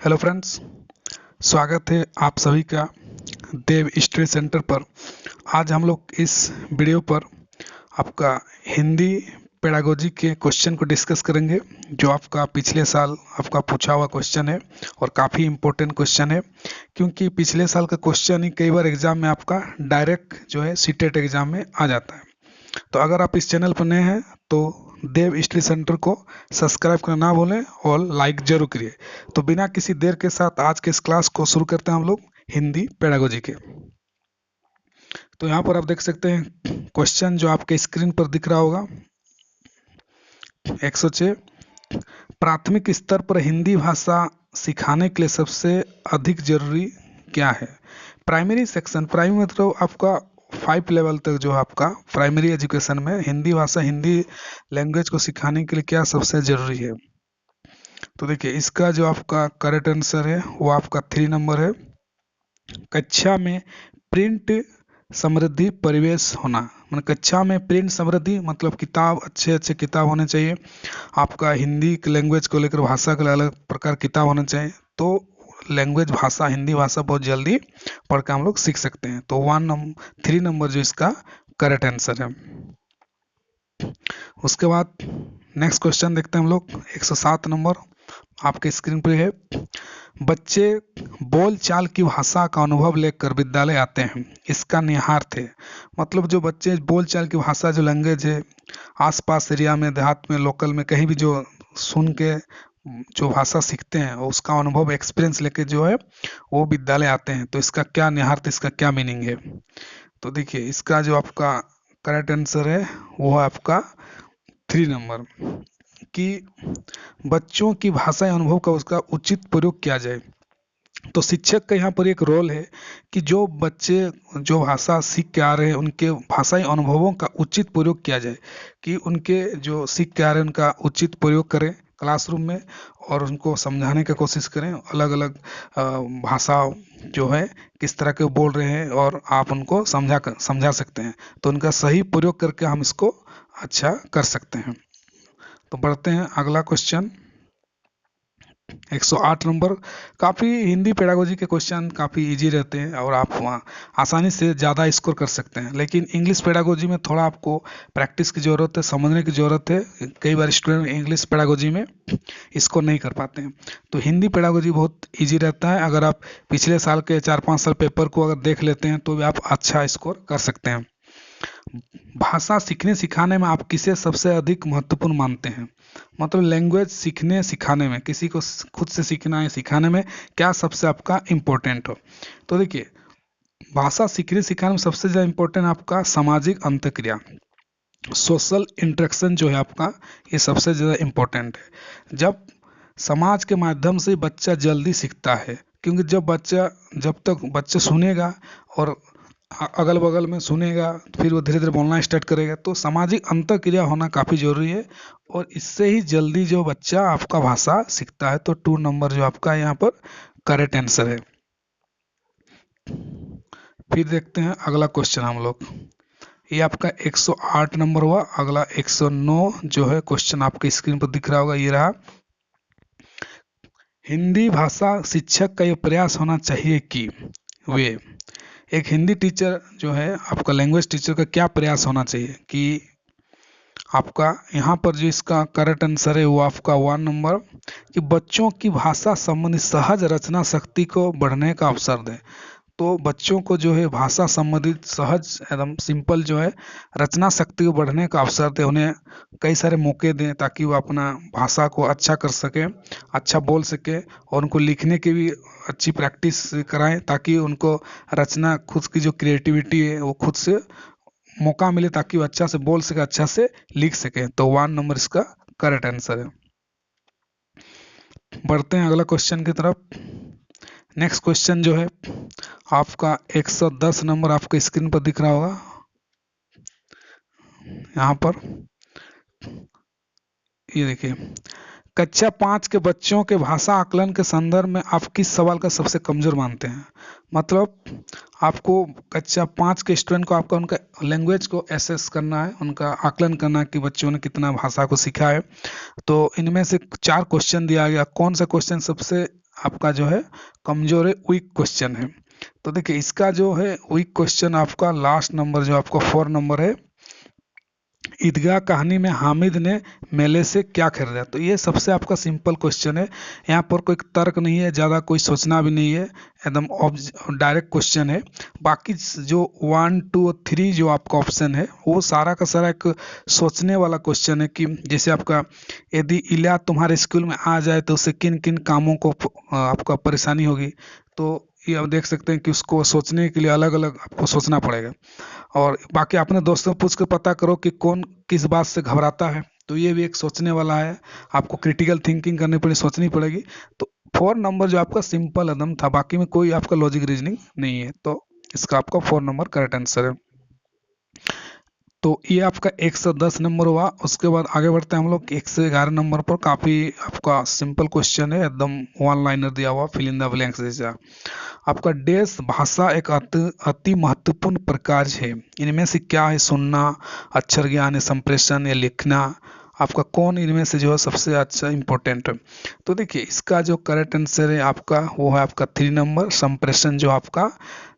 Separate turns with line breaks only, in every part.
Hello friends, स्वागत है आप सभी का देव स्टडी सेंटर पर। आज हम लोग इस वीडियो पर आपका हिंदी पेडागोजी के क्वेश्चन को डिस्कस करेंगे, जो आपका पिछले साल आपका पूछा हुआ क्वेश्चन है और काफ़ी इम्पोर्टेंट क्वेश्चन है, क्योंकि पिछले साल का क्वेश्चन ही कई बार एग्जाम में आपका डायरेक्ट जो है सीटेट एग्जाम में आ जाता है। तो अगर आप इस चैनल पर नए हैं तो देव स्टडी सेंटर को सब्सक्राइब करना ना भूलें और लाइक जरूर करिए। तो बिना किसी देर के साथ आज के इस क्लास को शुरू करते हैं हम लोग हिंदी पेडागोजी के। तो यहाँ पर आप देख सकते हैं क्वेश्चन जो आपके स्क्रीन पर दिख रहा होगा। 106, प्राथमिक स्तर पर हिंदी भाषा सिखाने के लिए सबसे अधिक जरूरी क्या है। प्राइमरी सेक्शन, प्राइमरी मतलब आपका 5 लेवल तक जो आपका प्राइमरी एजुकेशन में हिंदी भाषा, हिंदी लैंग्वेज को सिखाने के लिए क्या सबसे ज़रूरी है। तो देखिए, इसका जो आपका करेक्ट आंसर है वो आपका 3 नंबर है। कक्षा में प्रिंट समृद्धि परिवेश होना, मतलब कक्षा में प्रिंट समृद्धि मतलब किताब, अच्छे अच्छे किताब होने चाहिए। आपका हिंदी लैंग्वेज को लेकर, भाषा के अलग प्रकार किताब होना चाहिए, तो लैंग्वेज भाषा, हिंदी भाषा बहुत जल्दी पढ़ के हम लोग सीख सकते हैं। तो 3 नंबर जो इसका करेक्ट आंसर है। उसके बाद नेक्स्ट क्वेश्चन देखते हैं हम लोग। 107 नंबर आपके स्क्रीन पर है। बच्चे बोल चाल की भाषा का अनुभव लेकर विद्यालय आते हैं, इसका निहितार्थ है। मतलब जो बच्चे बोल चाल की भाषा, जो लैंग्वेज है, आसपास एरिया में, देहात में, लोकल में, कहीं भी जो सुन के जो भाषा सीखते हैं और उसका अनुभव, एक्सपीरियंस लेके जो है वो विद्यालय आते हैं, तो इसका क्या निहितार्थ, इसका क्या मीनिंग है। तो देखिए, इसका जो आपका करेक्ट आंसर है वो है आपका 3 नंबर, कि बच्चों की भाषा या अनुभव का उसका उचित प्रयोग किया जाए। तो शिक्षक का यहाँ पर एक रोल है कि जो बच्चे जो भाषा सीख के आ रहे हैं उनके भाषाई अनुभवों का उचित प्रयोग किया जाए, कि उनके जो सीख के आ रहे हैं उनका उचित प्रयोग करें क्लासरूम में और उनको समझाने की कोशिश करें। अलग अलग भाषा जो है किस तरह के बोल रहे हैं और आप उनको समझा सकते हैं, तो उनका सही प्रयोग करके हम इसको अच्छा कर सकते हैं। तो बढ़ते हैं अगला क्वेश्चन। 108 नंबर। काफ़ी हिंदी पेडागोजी के क्वेश्चन काफ़ी इजी रहते हैं और आप वहाँ आसानी से ज़्यादा स्कोर कर सकते हैं, लेकिन इंग्लिश पेडागोजी में थोड़ा आपको प्रैक्टिस की ज़रूरत है, समझने की ज़रूरत है। कई बार स्टूडेंट इंग्लिश पेडागोजी में इसको नहीं कर पाते हैं। तो हिंदी पेडागोजी बहुत ईजी रहता है। अगर आप पिछले साल के 4-5 साल पेपर को अगर देख लेते हैं तो भी आप अच्छा स्कोर कर सकते हैं। भाषा सीखने सिखाने में आप किसे सबसे अधिक महत्वपूर्ण मानते हैं। मतलब लैंग्वेज सीखने सिखाने में, किसी को खुद से सीखना है, सिखाने में क्या सबसे आपका इम्पोर्टेंट हो। तो देखिए, भाषा सीखने सिखाने में सबसे ज़्यादा इम्पोर्टेंट आपका सामाजिक अंतक्रिया, सोशल इंटरेक्शन जो है आपका, ये सबसे ज़्यादा इम्पोर्टेंट है। जब समाज के माध्यम से बच्चा जल्दी सीखता है, क्योंकि जब तक बच्चा सुनेगा और अगल बगल में सुनेगा, फिर वो धीरे धीरे बोलना स्टार्ट करेगा, तो सामाजिक अंतरक्रिया होना काफ़ी जरूरी है और इससे ही जल्दी जो बच्चा आपका भाषा सीखता है। तो 2 नंबर जो आपका यहाँ पर करेक्ट आंसर है। फिर देखते हैं अगला क्वेश्चन हम लोग। ये आपका 108 नंबर हुआ। अगला 109 जो है क्वेश्चन आपके स्क्रीन पर दिख रहा होगा, ये रहा। हिंदी भाषा शिक्षक का ये प्रयास होना चाहिए कि वे, एक हिंदी टीचर जो है आपका, लैंग्वेज टीचर का क्या प्रयास होना चाहिए, कि आपका यहाँ पर जो इसका करेक्ट आंसर है वो आपका 1 नंबर, कि बच्चों की भाषा संबंधी सहज रचना शक्ति को बढ़ने का अवसर दें। तो बच्चों को जो है भाषा संबंधित सहज, एकदम सिंपल जो है रचना शक्ति को बढ़ने का अवसर दें, उन्हें कई सारे मौके दें ताकि वो अपना भाषा को अच्छा कर सके, अच्छा बोल सके, और उनको लिखने की भी अच्छी प्रैक्टिस कराएं ताकि उनको रचना, खुद की जो क्रिएटिविटी है वो खुद से मौका मिले, ताकि वो अच्छा से बोल सके, अच्छा से लिख सके। तो 1 नंबर इसका करेक्ट आंसर है। बढ़ते हैं अगला क्वेश्चन की तरफ। नेक्स्ट क्वेश्चन जो है आपका 110 नंबर आपके स्क्रीन पर दिख रहा होगा। यहाँ पर ये देखिए, कक्षा 5 के बच्चों के भाषा आकलन के संदर्भ में आप किस सवाल का सबसे कमजोर मानते हैं। मतलब आपको कक्षा 5 के स्टूडेंट को आपका उनका लैंग्वेज को एसेस करना है, उनका आकलन करना है कि बच्चों ने कितना भाषा को सीखा है। तो इनमें से 4 क्वेश्चन दिया गया, कौन सा क्वेश्चन सबसे आपका जो है कमजोर है, वीक क्वेश्चन है। तो देखिए इसका जो है वीक क्वेश्चन आपका लास्ट नंबर जो आपका 4 नंबर है, ईदगाह कहानी में हामिद ने मेले से क्या खरीदा। तो ये सबसे आपका सिंपल क्वेश्चन है, यहाँ पर कोई तर्क नहीं है, ज़्यादा कोई सोचना भी नहीं है, एकदम डायरेक्ट क्वेश्चन है। बाकी जो 1 2 और 3 जो आपका ऑप्शन है वो सारा का सारा एक सोचने वाला क्वेश्चन है कि जैसे आपका यदि इलिया तुम्हारे स्कूल में आ जाए तो उससे किन किन कामों को आपका परेशानी होगी। तो ये आप देख सकते हैं कि उसको सोचने के लिए अलग अलग आपको सोचना पड़ेगा। और बाकी अपने दोस्तों पूछ के पता करो कि कौन किस बात से घबराता है, तो ये भी एक सोचने वाला है, आपको क्रिटिकल थिंकिंग करनी पड़ेगी, सोचनी पड़ेगी। तो 4 नंबर जो आपका सिंपल एकदम था, बाकी में कोई आपका लॉजिक रीजनिंग नहीं है, तो इसका आपका 4 नंबर करेक्ट आंसर है। तो ये आपका 110 नंबर हुआ। उसके बाद आगे बढ़ते हैं हम लोग 111 नंबर पर। काफी आपका सिंपल क्वेश्चन है, एकदम वन लाइनर दिया हुआ, फिल इन द ब्लैंक्स जैसा। आपका देश भाषा एक अति महत्वपूर्ण प्रकार है, इनमें से क्या है? सुनना, अक्षर ज्ञान, संप्रेषण या लिखना। आपका कौन इनमें से जो है सबसे अच्छा इंपॉर्टेंट है? तो देखिए इसका जो करेक्ट आंसर है आपका वो है आपका 3 नंबर, संप्रेषण, जो आपका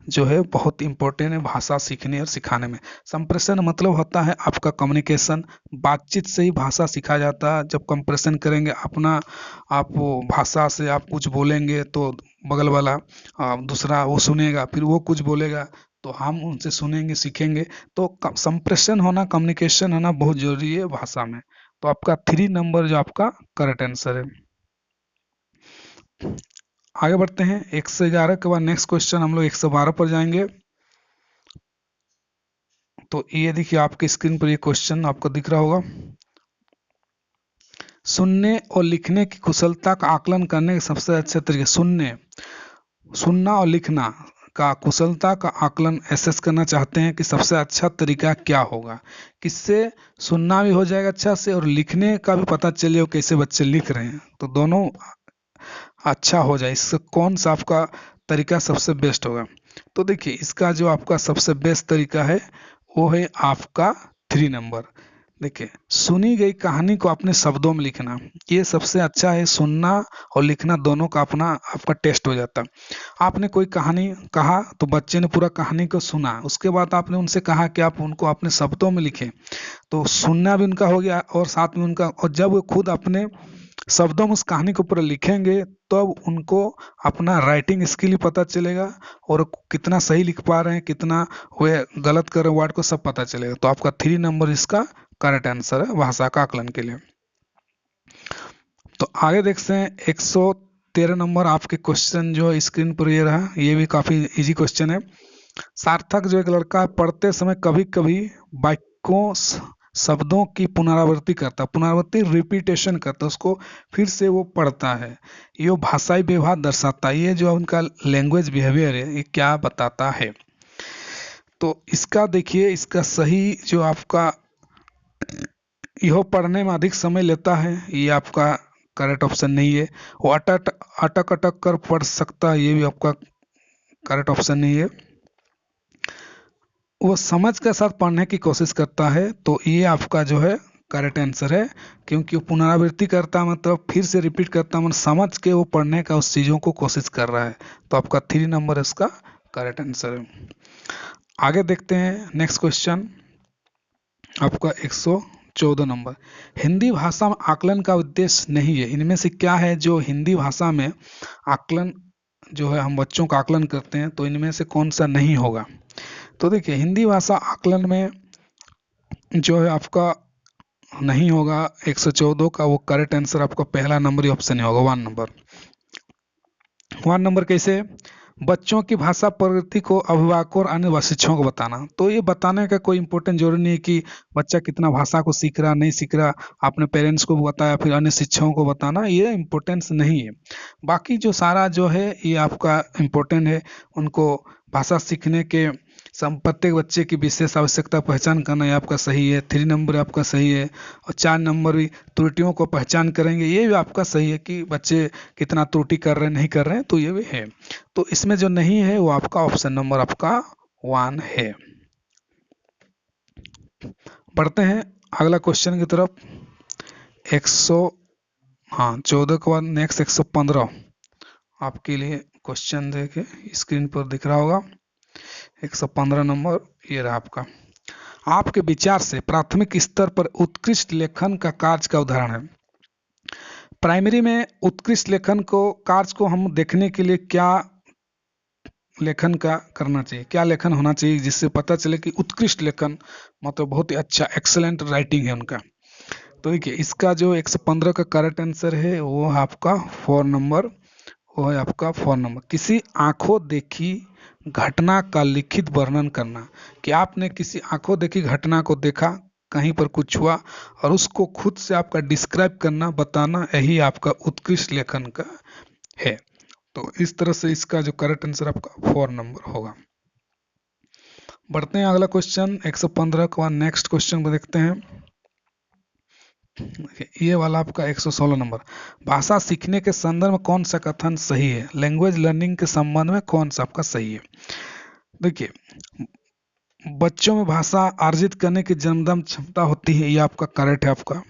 जो है बहुत इंपॉर्टेंट है भाषा सीखने और सिखाने में। संप्रेषण मतलब होता है आपका कम्युनिकेशन, बातचीत से ही भाषा सीखा जाता है। जब कंप्रेशन करेंगे अपना, आप वो भाषा से आप कुछ बोलेंगे तो बगल वाला दूसरा वो सुनेगा, फिर वो कुछ बोलेगा तो हम उनसे सुनेंगे, सीखेंगे। तो संप्रेषण होना, कम्युनिकेशन होना बहुत जरूरी है भाषा में। तो आपका 3 नंबर जो आपका करेक्ट आंसर है। आगे बढ़ते हैं 111 के बाद नेक्स्ट क्वेश्चन हम लोग 112 पर जाएंगे। तो ये देखिए आपके स्क्रीन पर ये क्वेश्चन आपको दिख रहा होगा। सुनने और लिखने की कुशलता का आकलन करने के सबसे अच्छे तरीके। सुनना और लिखना का कुशलता का आकलन एसेस करना चाहते हैं कि सबसे अच्छा तरीका क्या होगा, किससे सुनना भी हो जाएगा अच्छा से और लिखने का भी पता चले कैसे बच्चे लिख रहे हैं, तो दोनों अच्छा हो जाए। इससे कौन सा आपका तरीका सबसे बेस्ट होगा? तो देखिए इसका जो आपका सबसे बेस्ट तरीका है वो है आपका 3 नंबर। देखिए सुनी गई कहानी को अपने शब्दों में लिखना, ये सबसे अच्छा है। सुनना और लिखना दोनों का अपना आपका टेस्ट हो जाता है। आपने कोई कहानी कहा तो बच्चे ने पूरा कहानी को सुना, उसके बाद आपने उनसे कहा कि आप उनको अपने शब्दों में लिखें, तो सुनना भी उनका हो गया और साथ में उनका, और जब वो खुद अपने शब्दों में उस कहानी को पूरा लिखेंगे तब उनको अपना राइटिंग स्किल ही पता चलेगा और कितना सही लिख पा रहे हैं, कितना वे गलत कर रहे हैं वर्ड को, सब पता चलेगा। तो आपका 3 नंबर इसका करेक्ट आंसर है भाषा का आकलन के लिए। तो आगे देखते हैं 113 नंबर आपके क्वेश्चन जो स्क्रीन पर ये रहा, ये भी काफी इजी क्वेश्चन है। सार्थक जो एक लड़का है, पढ़ते समय कभी कभी वाक्यों शब्दों की पुनरावृत्ति करता, पुनरावृत्ति रिपीटेशन करता, उसको फिर से वो पढ़ता है, ये भाषाई व्यवहार दर्शाता है। ये जो उनका लैंग्वेज बिहेवियर है ये क्या बताता है? तो इसका देखिए इसका सही जो आपका यह पढ़ने में अधिक समय लेता है, ये आपका करेक्ट ऑप्शन नहीं है। वो अटक अटक अटक कर पढ़ सकता है, ये भी आपका करेक्ट ऑप्शन नहीं है। वो समझ के साथ पढ़ने की कोशिश करता है, तो ये आपका जो है करेक्ट आंसर है, क्योंकि वो पुनरावृत्ति करता मतलब फिर से रिपीट करता मतलब समझ के वो पढ़ने का उस चीज़ों को कोशिश कर रहा है। तो आपका 3 नंबर इसका करेक्ट आंसर है। आगे देखते हैं नेक्स्ट क्वेश्चन आपका 114 नंबर। हिंदी भाषा में आकलन का उद्देश्य नहीं है, इनमें से क्या है जो हिंदी भाषा में आकलन जो है हम बच्चों का आकलन करते हैं, तो इनमें से कौन सा नहीं होगा? तो देखिए हिंदी भाषा आकलन में जो है आपका नहीं होगा 114 का, वो करेक्ट आंसर आपका पहला नंबर ही ऑप्शन ही होगा 1 नंबर। 1 नंबर कैसे? बच्चों की भाषा प्रगति को अभिभावकों और अन्य शिक्षकों को बताना। तो ये बताने का कोई इंपॉर्टेंट जरूरी नहीं है कि बच्चा कितना भाषा को सीख रहा नहीं सीख रहा, आपने पेरेंट्स को बताया फिर अन्य शिक्षकों को बताना, ये इम्पोर्टेंस नहीं है। बाकी जो सारा जो है ये आपका इम्पोर्टेंट है, उनको भाषा सीखने के प्रत्येक बच्चे की विशेष आवश्यकता पहचान करना, ये आपका सही है। 3 नंबर आपका सही है और 4 नंबर भी त्रुटियों को पहचान करेंगे, ये भी आपका सही है कि बच्चे कितना त्रुटि कर रहे हैं नहीं कर रहे हैं, तो ये भी है। तो इसमें जो नहीं है वो आपका ऑप्शन नंबर आपका 1 है। बढ़ते हैं अगला क्वेश्चन की तरफ। 14 के बाद नेक्स्ट 115 आपके लिए क्वेश्चन देखे स्क्रीन पर दिख रहा होगा 115 नंबर ये रहा आपका। आपके विचार से प्राथमिक स्तर पर उत्कृष्ट लेखन का कार्य का उदाहरण है। प्राइमरी में उत्कृष्ट लेखन को कार्य को हम देखने के लिए क्या लेखन का करना चाहिए, क्या लेखन होना चाहिए जिससे पता चले कि उत्कृष्ट लेखन मतलब बहुत ही अच्छा एक्सेलेंट राइटिंग है उनका। तो देखिए इसका जो 115 का करेक्ट आंसर है वो है आपका 4 नंबर, वो है आपका 4 नंबर। किसी आंखों देखी घटना का लिखित वर्णन करना, कि आपने किसी आंखों देखी घटना को देखा, कहीं पर कुछ हुआ और उसको खुद से आपका डिस्क्राइब करना, बताना, यही आपका उत्कृष्ट लेखन का है। तो इस तरह से इसका जो करेक्ट आंसर आपका 4 नंबर होगा। बढ़ते हैं अगला क्वेश्चन 115 के बाद नेक्स्ट क्वेश्चन को देखते हैं। ये वाला आपका 116 नंबर। भाषा सीखने के संदर्भ में कौन सा कथन सही है? लैंग्वेज लर्निंग के संबंध में कौन सा आपका सही है? देखिए बच्चों में भाषा अर्जित करने की जन्मजात क्षमता होती है, ये आपका करेक्ट है आपका।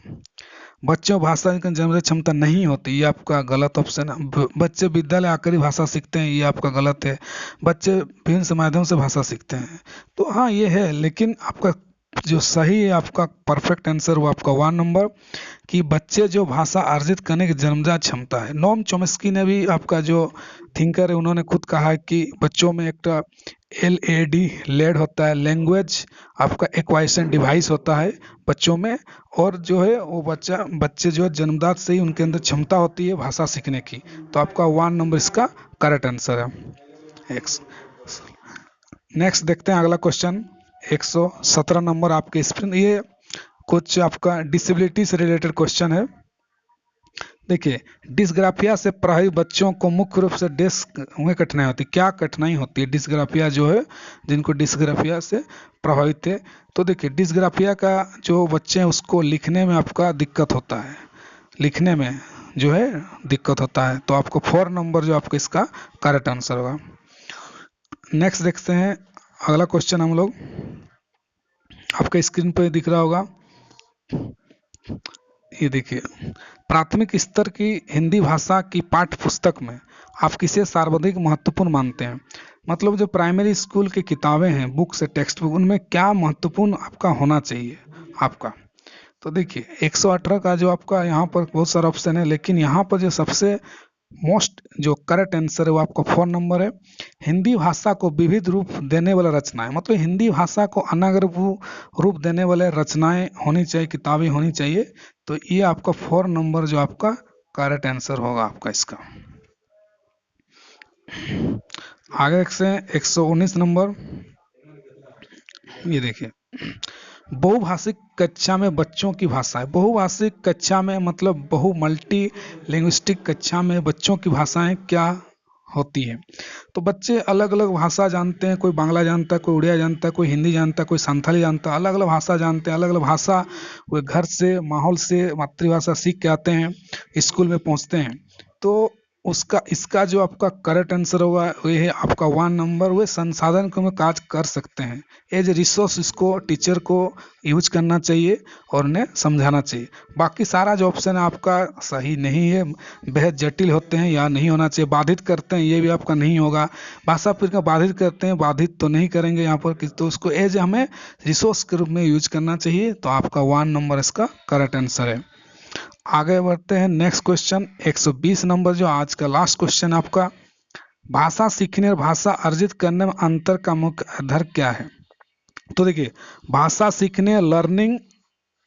बच्चों भाषा की जन्मजात क्षमता नहीं होती, ये आपका गलत ऑप्शन है। बच्चे विद्यालय आकर ही भाषा सीखते हैं, ये आपका गलत है। बच्चे विभिन्न माध्यम से भाषा सीखते हैं, तो हाँ ये है, लेकिन आपका जो सही है आपका परफेक्ट आंसर वो आपका 1 नंबर, कि बच्चे जो भाषा अर्जित करने की जन्मजात क्षमता है। नोम चॉम्स्की ने भी आपका जो थिंकर है उन्होंने खुद कहा है कि बच्चों में एक LAD लेड होता है, लैंग्वेज आपका एक्वाइजेशन डिवाइस होता है बच्चों में, और जो है वो बच्चे जो है जन्मजात से ही उनके अंदर क्षमता होती है भाषा सीखने की। तो आपका 1 नंबर इसका करेक्ट आंसर है। नेक्स्ट देखते हैं अगला क्वेश्चन 117 नंबर आपके स्क्रीन। ये कुछ आपका डिसेबिलिटी से रिलेटेड क्वेश्चन है। देखिए डिस्ग्राफिया से प्रभावित बच्चों को मुख्य रूप से डेस्क में कठिनाई होती है। क्या कठिनाई होती है? डिस्ग्राफिया जो है, जिनको डिस्ग्राफिया से प्रभावित है, तो देखिए डिस्ग्राफिया का जो बच्चे हैं उसको लिखने में आपका दिक्कत होता है, लिखने में जो है दिक्कत होता है। तो आपको 4 नंबर जो आपका इसका करेक्ट आंसर होगा। नेक्स्ट देखते हैं अगला क्वेश्चन हम लोग, आपका स्क्रीन पर दिख रहा होगा। ये देखिए प्राथमिक स्तर की हिंदी भाषा की पाठ्य पुस्तक में आप किसे सर्वाधिक महत्वपूर्ण मानते हैं? मतलब जो प्राइमरी स्कूल की किताबें हैं, बुक्स है, टेक्स्ट बुक, उनमें क्या महत्वपूर्ण आपका होना चाहिए आपका? तो देखिए 118 का जो आपका यहाँ पर बहुत सारा ऑप्शन है, लेकिन यहाँ पर जो सबसे मोस्ट जो करेक्ट आंसर है वो आपका 4 नंबर है। हिंदी भाषा को विविध रूप देने वाला रचनाएं, मतलब हिंदी भाषा को अलग रूप देने वाले रचनाएं होनी चाहिए, किताबें होनी चाहिए। तो ये आपका 4 नंबर जो आपका करेक्ट आंसर होगा आपका इसका। आगे से 119 नंबर, ये देखिए बहुभाषिक कक्षा में बच्चों की भाषाएं। बहुभाषिक कक्षा में मतलब मल्टी लिंग्विस्टिक कक्षा में बच्चों की भाषाएं क्या होती है? तो बच्चे अलग अलग भाषा जानते हैं, कोई बांग्ला जानता है, कोई उड़िया जानता है, कोई हिंदी जानता है, कोई संथाली जानता है, अलग अलग भाषा जानते हैं। अलग अलग भाषा वो घर से, माहौल से, मातृभाषा सीख के आते हैं, स्कूल में पहुंचते हैं। तो उसका इसका जो आपका करेक्ट आंसर होगा ये है आपका 1 नंबर। वे संसाधन को में काज कर सकते हैं, एज रिसोर्स इसको टीचर को यूज करना चाहिए और उन्हें समझाना चाहिए। बाकी सारा जो ऑप्शन है आपका सही नहीं है, बेहद जटिल होते हैं या नहीं होना चाहिए। बाधित करते हैं, ये भी आपका नहीं होगा। भाषा फिर का बाधित करते हैं, बाधित तो नहीं करेंगे यहाँ पर, तो उसको एज हमें रिसोर्स के रूप में यूज करना चाहिए। तो आपका 1 नंबर इसका करेक्ट आंसर है। आगे बढ़ते हैं नेक्स्ट क्वेश्चन 120 नंबर, जो आज का लास्ट क्वेश्चन आपका। भाषा सीखने और भाषा अर्जित करने में अंतर का मुख्य आधार क्या है? तो देखिए भाषा सीखने लर्निंग,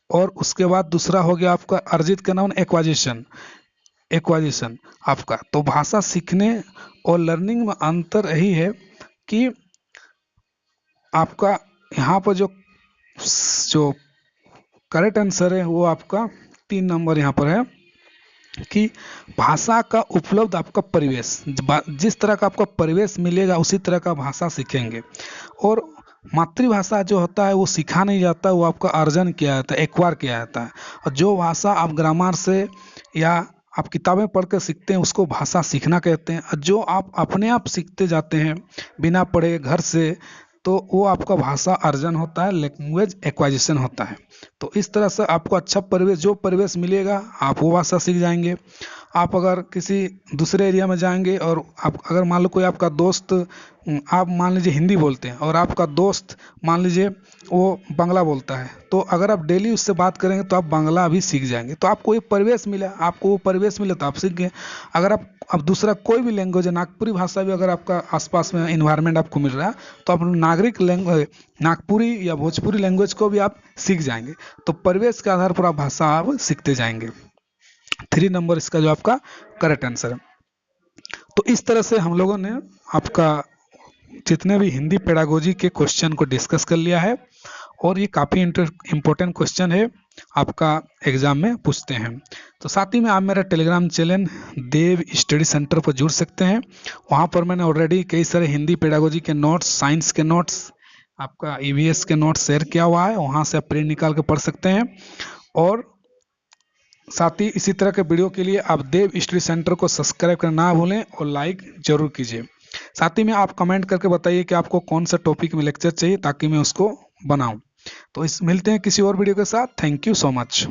और उसके बाद दूसरा हो गया आपका अर्जित करना एक्वाजिशन, आपका। तो भाषा सीखने और लर्निंग में अंतर यही है कि आपका यहाँ पर जो करेक्ट आंसर है वो आपका 3 नंबर यहाँ पर है, कि भाषा का उपलब्ध आपका परिवेश, जिस तरह का आपका परिवेश मिलेगा उसी तरह का भाषा सीखेंगे। और मातृभाषा जो होता है वो सीखा नहीं जाता, वो आपका अर्जन किया जाता है, एक्वायर किया जाता है। और जो भाषा आप ग्रामर से या आप किताबें पढ़ कर सीखते हैं उसको भाषा सीखना कहते हैं। और जो आप अपने आप सीखते जाते हैं बिना पढ़े घर से, तो वो आपका भाषा अर्जन होता है, लैंग्वेज एक्वाजिशन होता है। तो इस तरह से आपको अच्छा परिवेश, जो परिवेश मिलेगा आप वो भाषा सीख जाएंगे। आप अगर किसी दूसरे एरिया में जाएंगे और आप अगर मान लो कोई आपका दोस्त, आप मान लीजिए हिंदी बोलते हैं और आपका दोस्त मान लीजिए वो बांग्ला बोलता है, तो अगर आप डेली उससे बात करेंगे तो आप बांग्ला भी सीख जाएंगे। तो आपको ये परिवेश मिला, आपको वो परिवेश मिले तो आप सीख गए। अगर आप अब दूसरा कोई भी लैंग्वेज है, नागपुरी भाषा भी अगर आपका आसपास में इन्वायरमेंट आपको मिल रहा है तो आप नागरिक लैंग्वेज, नागपुरी या भोजपुरी लैंग्वेज को भी आप सीख जाएंगे। तो परिवेश के आधार पर आप भाषा आप सीखते जाएंगे। 3 नंबर इसका जो आपका करेक्ट आंसर है। तो इस तरह से हम लोगों ने आपका जितने भी हिंदी पेडागोजी के क्वेश्चन को डिस्कस कर लिया है और ये काफ़ी इम्पोर्टेंट क्वेश्चन है, आपका एग्जाम में पूछते हैं। तो साथ ही में आप मेरा टेलीग्राम चैनल देव स्टडी सेंटर पर जुड़ सकते हैं। वहाँ पर मैंने ऑलरेडी कई सारे हिंदी पेडागोजी के नोट्स, साइंस के नोट्स, आपका ईवीएस के नोट्स शेयर किया हुआ है, वहाँ से आप प्रिंट निकाल के पढ़ सकते हैं। और साथ ही इसी तरह के वीडियो के लिए आप देव स्टडी सेंटर को सब्सक्राइब करना ना भूलें और लाइक जरूर कीजिए। साथ ही में आप कमेंट करके बताइए कि आपको कौन सा टॉपिक में लेक्चर चाहिए ताकि मैं उसको बनाऊं। तो मिलते हैं किसी और वीडियो के साथ। Thank you so much.